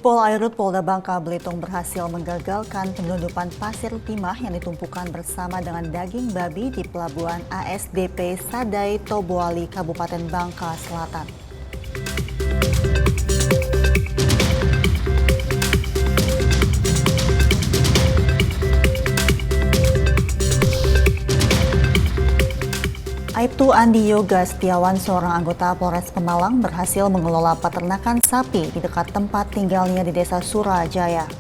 Ditpol Airut Polda Bangka Belitung berhasil menggagalkan penyelundupan pasir timah yang ditumpukan bersama dengan daging babi di pelabuhan ASDP Sadai Toboali, Kabupaten Bangka Selatan. Aibtu Andi Yoga Setiawan, seorang anggota Polres Pemalang, berhasil mengelola peternakan sapi di dekat tempat tinggalnya di Desa Surajaya.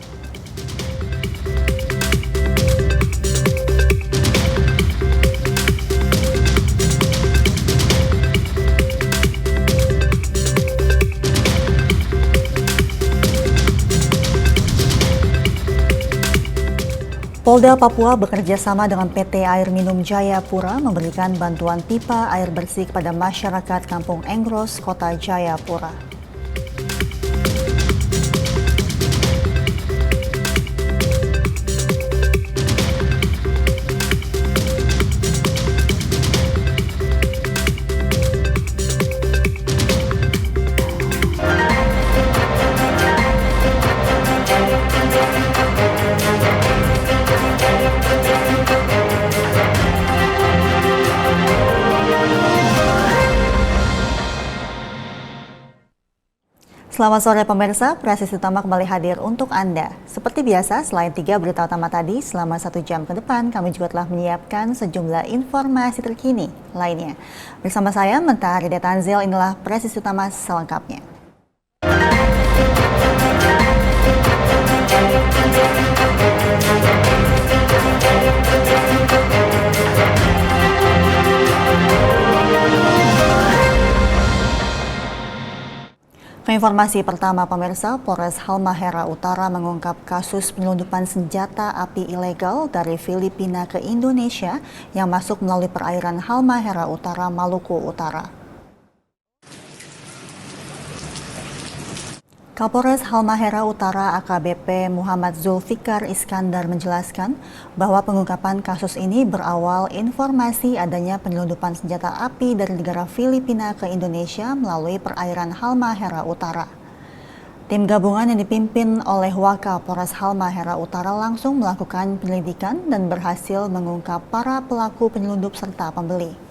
Polda Papua bekerja sama dengan PT Air Minum Jayapura memberikan bantuan pipa air bersih kepada masyarakat Kampung Enggros, Kota Jayapura. Selamat sore pemirsa, Presisi Utama kembali hadir untuk Anda. Seperti biasa, selain 3 berita utama tadi, selama 1 jam ke depan kami juga telah menyiapkan sejumlah informasi terkini lainnya. Bersama saya, Mentari Detanzil, inilah Presisi Utama selengkapnya. Informasi pertama pemirsa, Polres Halmahera Utara mengungkap kasus penyelundupan senjata api ilegal dari Filipina ke Indonesia yang masuk melalui perairan Halmahera Utara, Maluku Utara. Kapolres Halmahera Utara AKBP Muhammad Zulfikar Iskandar menjelaskan bahwa pengungkapan kasus ini berawal informasi adanya penyelundupan senjata api dari negara Filipina ke Indonesia melalui perairan Halmahera Utara. Tim gabungan yang dipimpin oleh Wakapolres Halmahera Utara langsung melakukan penyelidikan dan berhasil mengungkap para pelaku penyelundup serta pembeli.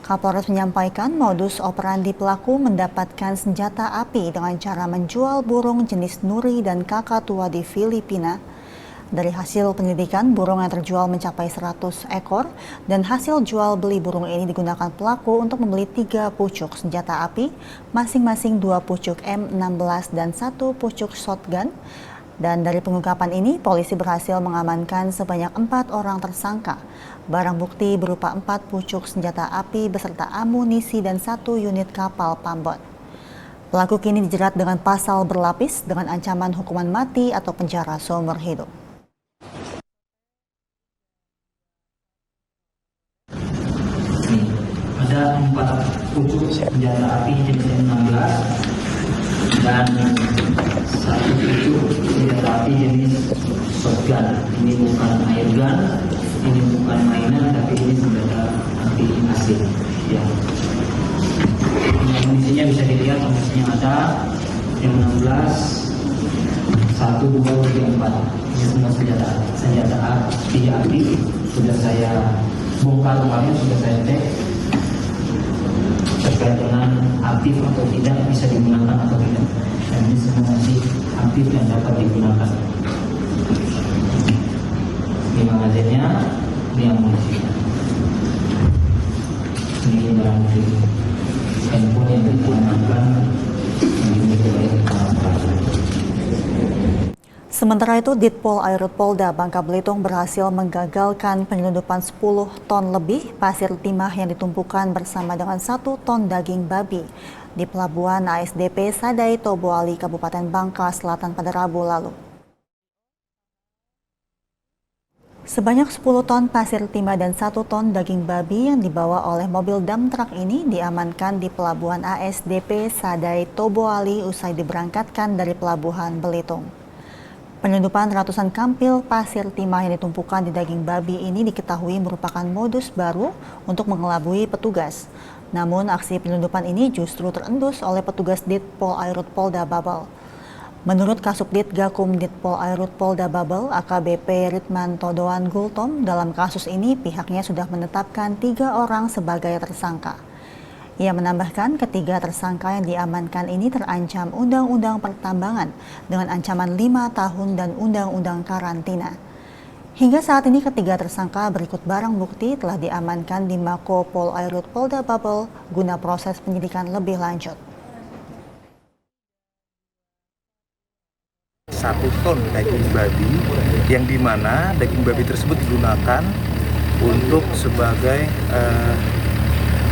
Kapolres menyampaikan modus operandi pelaku mendapatkan senjata api dengan cara menjual burung jenis nuri dan kakatua di Filipina. Dari hasil penyelidikan, burung yang terjual mencapai 100 ekor dan hasil jual beli burung ini digunakan pelaku untuk membeli 3 pucuk senjata api, masing-masing 2 pucuk M16 dan 1 pucuk shotgun. Dan dari pengungkapan ini, polisi berhasil mengamankan sebanyak 4 orang tersangka. Barang bukti berupa 4 pucuk senjata api beserta amunisi dan 1 unit kapal pambot. Pelaku kini dijerat dengan pasal berlapis dengan ancaman hukuman mati atau penjara seumur hidup. Ada 4 pucuk senjata api jenis M16 dan 1 pucuk senjata api jenis shotgun. Ini bukan air gun, ini bukan mainan, tapi ini senjata api asli. Ya. Amunisinya bisa dilihat, amunisinya ada M16, 1, 2, 3, 4. Ini semua senjata api. Sudah saya bongkar kemarin, sudah saya cek terkait dengan aktif atau tidak, bisa digunakan atau tidak. Dan ini semua masih aktif dan dapat digunakan. Ini magazinnya, ini amunisinya. Ini barang bukti handphone yang diamankan dimiliki oleh orang. Sementara itu, Ditpol Airut Polda Bangka Belitung berhasil menggagalkan penyelundupan 10 ton lebih pasir timah yang ditumpukan bersama dengan 1 ton daging babi di pelabuhan ASDP Sadai Toboali, Kabupaten Bangka Selatan pada Rabu lalu. Sebanyak 10 ton pasir timah dan 1 ton daging babi yang dibawa oleh mobil dump truck ini diamankan di pelabuhan ASDP Sadai Toboali usai diberangkatkan dari pelabuhan Belitung. Penyelundupan ratusan kampil pasir timah yang ditumpukan di daging babi ini diketahui merupakan modus baru untuk mengelabui petugas. Namun aksi penyelundupan ini justru terendus oleh petugas Ditpol Airut Polda Babel. Menurut Kasubdit Gakum Ditpol Airut Polda Babel AKBP Ritman Todoan Gultom, dalam kasus ini pihaknya sudah menetapkan 3 orang sebagai tersangka. Ia menambahkan ketiga tersangka yang diamankan ini terancam Undang-Undang Pertambangan dengan ancaman 5 tahun dan Undang-Undang Karantina. Hingga saat ini ketiga tersangka berikut barang bukti telah diamankan di Mako Pol Airut Polda Babel guna proses penyidikan lebih lanjut. 1 ton daging babi yang dimana daging babi tersebut digunakan untuk sebagai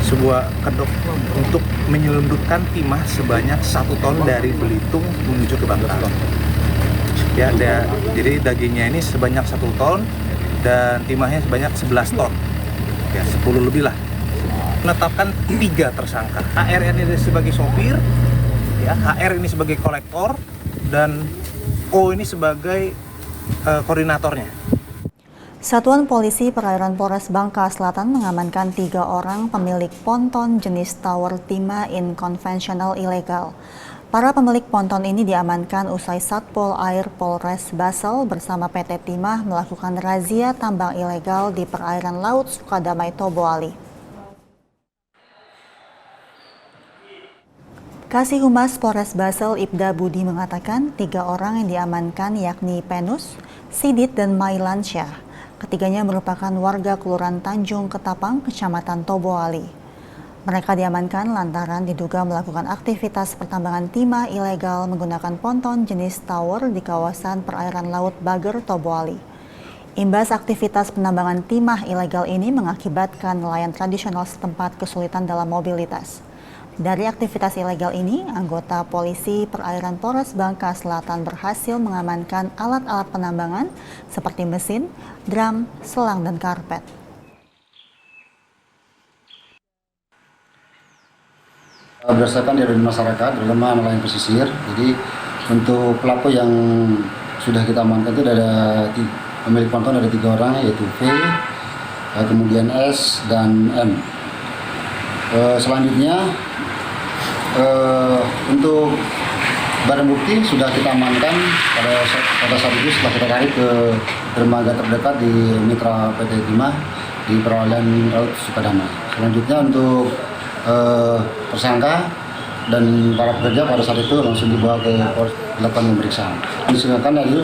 sebuah kedok untuk menyelundupkan timah sebanyak 1 ton dari Belitung menuju ke Bangka. Ya, jadi dagingnya ini sebanyak 1 ton dan timahnya sebanyak 11 ton. Ya, 10 lebih lah. Menetapkan 3 tersangka. HR ini sebagai sopir, ya, HR ini sebagai kolektor, dan O ini sebagai koordinatornya. Satuan Polisi Perairan Polres Bangka Selatan mengamankan 3 orang pemilik ponton jenis tower timah inkonvensional ilegal. Para pemilik ponton ini diamankan usai Satpol Air Polres Basel bersama PT Timah melakukan razia tambang ilegal di perairan Laut Sukadamai Toboali. Kasih Humas Polres Basel Ibda Budi mengatakan 3 orang yang diamankan yakni Penus, Sidit, dan Mailansyah. Ketiganya merupakan warga Kelurahan Tanjung Ketapang, Kecamatan Toboali. Mereka diamankan lantaran diduga melakukan aktivitas pertambangan timah ilegal menggunakan ponton jenis tower di kawasan perairan Laut Bager, Toboali. Imbas aktivitas penambangan timah ilegal ini mengakibatkan nelayan tradisional setempat kesulitan dalam mobilitas. Dari aktivitas ilegal ini, anggota polisi perairan Polres Bangka Selatan berhasil mengamankan alat-alat penambangan seperti mesin, drum, selang, dan karpet. Berdasarkan dari masyarakat, terutama nelayan pesisir, jadi untuk pelaku yang sudah kita amankan itu ada pemilik ponton ada 3 orang, yaitu V, kemudian S, dan M. Selanjutnya untuk barang bukti sudah kita amankan pada saat itu setelah kita tarik ke dermaga terdekat di mitra PT Timah di perairan Laut Sukadamai. Selanjutnya untuk tersangka dan para pekerja pada saat itu langsung dibawa ke Polres dilakukan pemeriksaan. Disebutkan dari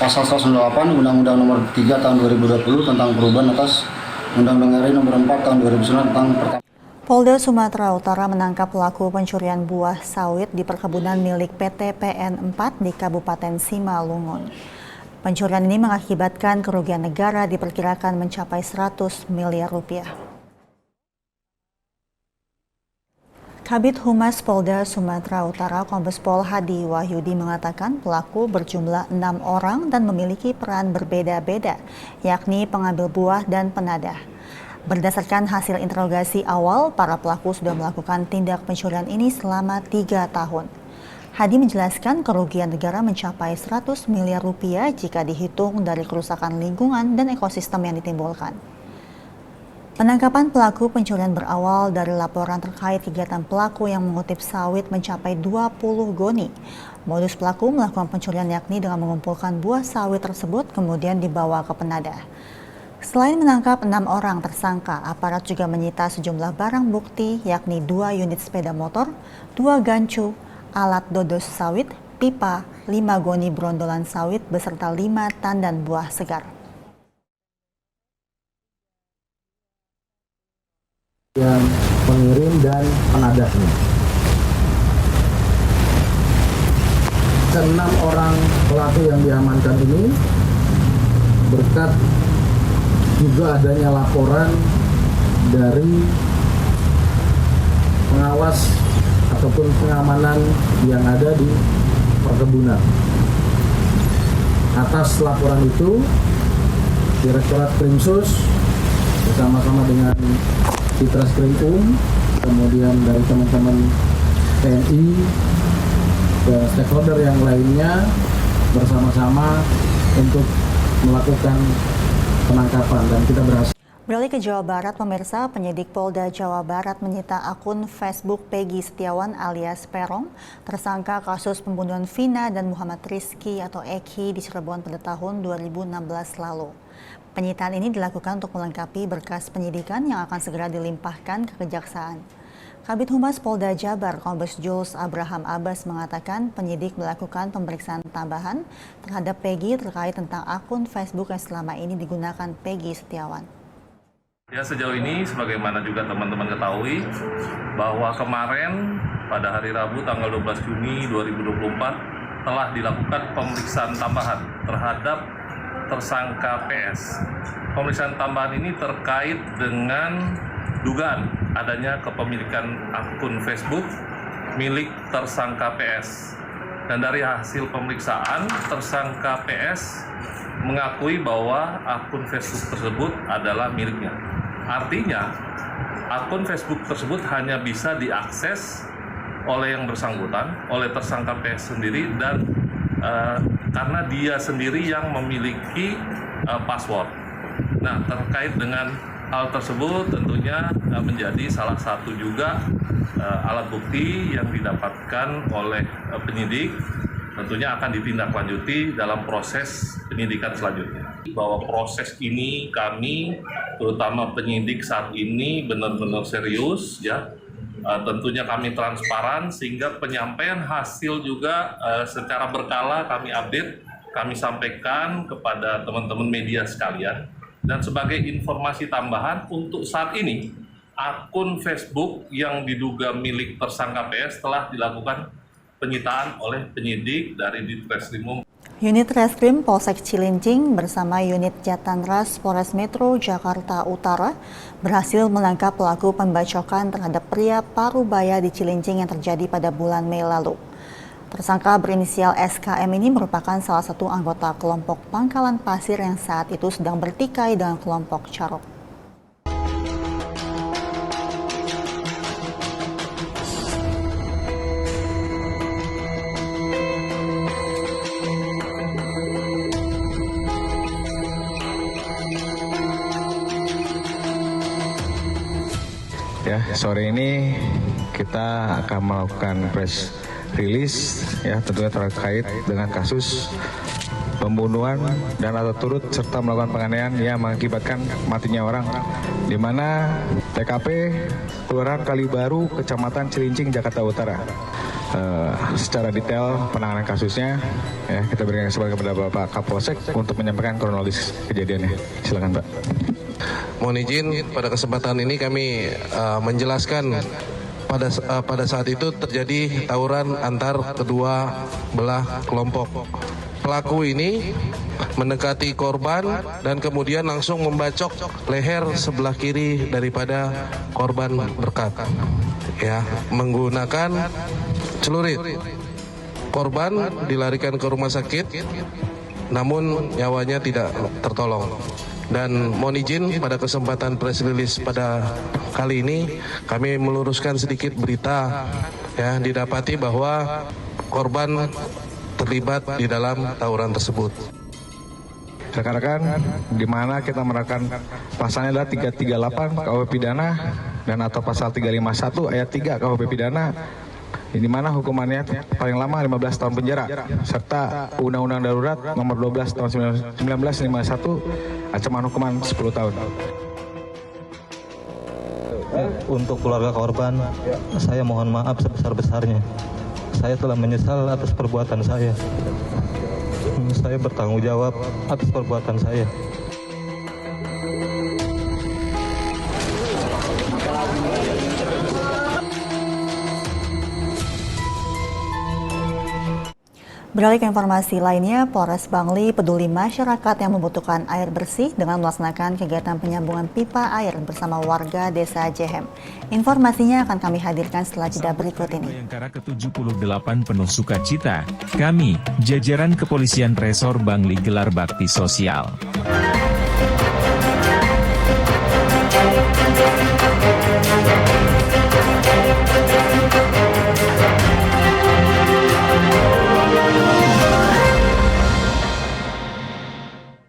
pasal 108 Undang-Undang Nomor 3 Tahun 2020 tentang perubahan atas Undang-Undang RI Nomor 4 Tahun 2009 tentang pertama. Polda Sumatera Utara menangkap pelaku pencurian buah sawit di perkebunan milik PT PN 4 di Kabupaten Simalungun. Pencurian ini mengakibatkan kerugian negara diperkirakan mencapai 100 miliar rupiah. Kabid Humas Polda Sumatera Utara Kombes Pol Hadi Wahyudi mengatakan pelaku berjumlah 6 orang dan memiliki peran berbeda-beda, yakni pengambil buah dan penadah. Berdasarkan hasil interogasi awal, para pelaku sudah melakukan tindak pencurian ini selama 3 tahun. Hadi menjelaskan kerugian negara mencapai 100 miliar rupiah jika dihitung dari kerusakan lingkungan dan ekosistem yang ditimbulkan. Penangkapan pelaku pencurian berawal dari laporan terkait kegiatan pelaku yang mengutip sawit mencapai 20 goni. Modus pelaku melakukan pencurian yakni dengan mengumpulkan buah sawit tersebut kemudian dibawa ke penadah. Selain menangkap 6 orang tersangka, aparat juga menyita sejumlah barang bukti yakni 2 unit sepeda motor, 2 gancu, alat dodos sawit, pipa, 5 goni brondolan sawit beserta 5 tandan buah segar. Yang pengirim dan penadahnya. 6 orang pelaku yang diamankan ini berkat juga adanya laporan dari pengawas ataupun pengamanan yang ada di perkebunan. Atas laporan itu, Direktorat Krimsus bersama-sama dengan Ditreskrimum, kemudian dari teman-teman TNI dan stakeholder yang lainnya bersama-sama untuk melakukan penangkapan dan kita berhasil. Beralih ke Jawa Barat, pemirsa, penyidik Polda Jawa Barat menyita akun Facebook Peggy Setiawan alias Peron, tersangka kasus pembunuhan Vina dan Muhammad Rizky atau Eki di Cirebon pada tahun 2016 lalu. Penyitaan ini dilakukan untuk melengkapi berkas penyidikan yang akan segera dilimpahkan ke Kejaksaan. Kabid Humas Polda Jabar, Kombes Jules Abraham Abbas mengatakan penyidik melakukan pemeriksaan tambahan terhadap Peggy terkait tentang akun Facebook yang selama ini digunakan Peggy Setiawan. Ya, sejauh ini sebagaimana juga teman-teman ketahui bahwa kemarin pada hari Rabu tanggal 12 Juni 2024 telah dilakukan pemeriksaan tambahan terhadap tersangka PS. Pemeriksaan tambahan ini terkait dengan dugaan adanya kepemilikan akun Facebook milik tersangka PS. Dan dari hasil pemeriksaan, tersangka PS mengakui bahwa akun Facebook tersebut adalah miliknya. Artinya, akun Facebook tersebut hanya bisa diakses oleh yang bersangkutan, oleh tersangka PS sendiri, dan karena dia sendiri yang memiliki password. Nah, terkait dengan hal tersebut tentunya menjadi salah satu juga alat bukti yang didapatkan oleh penyidik, tentunya akan ditindaklanjuti dalam proses penyidikan selanjutnya. Bahwa proses ini kami, terutama penyidik saat ini benar-benar serius, ya. Tentunya kami transparan sehingga penyampaian hasil juga secara berkala kami update, kami sampaikan kepada teman-teman media sekalian. Dan sebagai informasi tambahan untuk saat ini, akun Facebook yang diduga milik tersangka PS telah dilakukan penyitaan oleh penyidik dari Ditreskrimum. Unit Reskrim Polsek Cilincing bersama unit Jatanras Polres Metro Jakarta Utara berhasil menangkap pelaku pembacokan terhadap pria Parubaya di Cilincing yang terjadi pada bulan Mei lalu. Tersangka berinisial SKM ini merupakan salah satu anggota kelompok Pangkalan Pasir yang saat itu sedang bertikai dengan kelompok Carok. Ya, sore ini kita akan melakukan press release ya, tentunya terkait dengan kasus pembunuhan dan atau turut serta melakukan penganiayaan yang mengakibatkan matinya orang, di mana TKP Kelurahan Kalibaru, Kecamatan Cilincing, Jakarta Utara. Secara detail penanganan kasusnya ya, kita berikan kesempatan kepada Bapak Kapolsek untuk menyampaikan kronologis kejadiannya. Silakan, Pak. Mohon izin pada kesempatan ini kami menjelaskan pada saat itu terjadi tawuran antar kedua belah kelompok. Pelaku ini mendekati korban dan kemudian langsung membacok leher sebelah kiri daripada korban berkat, ya, menggunakan celurit. Korban dilarikan ke rumah sakit, namun nyawanya tidak tertolong. Dan mohon izin pada kesempatan press release pada kali ini kami meluruskan sedikit berita, ya, didapati bahwa korban terlibat di dalam tawuran tersebut. Rekan-rekan, di mana kita menerapkan pasalnya adalah 338 KUH Pidana dan atau pasal 351 ayat 3 KUH Pidana, di mana hukumannya paling lama 15 tahun penjara, serta Undang-Undang Darurat nomor 12 tahun 1951 ancaman hukuman 10 tahun. Untuk keluarga korban, saya mohon maaf sebesar-besarnya. Saya telah menyesal atas perbuatan saya. Saya bertanggung jawab atas perbuatan saya. Beralih ke informasi lainnya, Polres Bangli peduli masyarakat yang membutuhkan air bersih dengan melaksanakan kegiatan penyambungan pipa air bersama warga Desa Jehem. Informasinya akan kami hadirkan setelah jeda berikut ini. Bayangkara ke-78 penuh sukacita, kami, jajaran Kepolisian Resor Bangli gelar bakti sosial.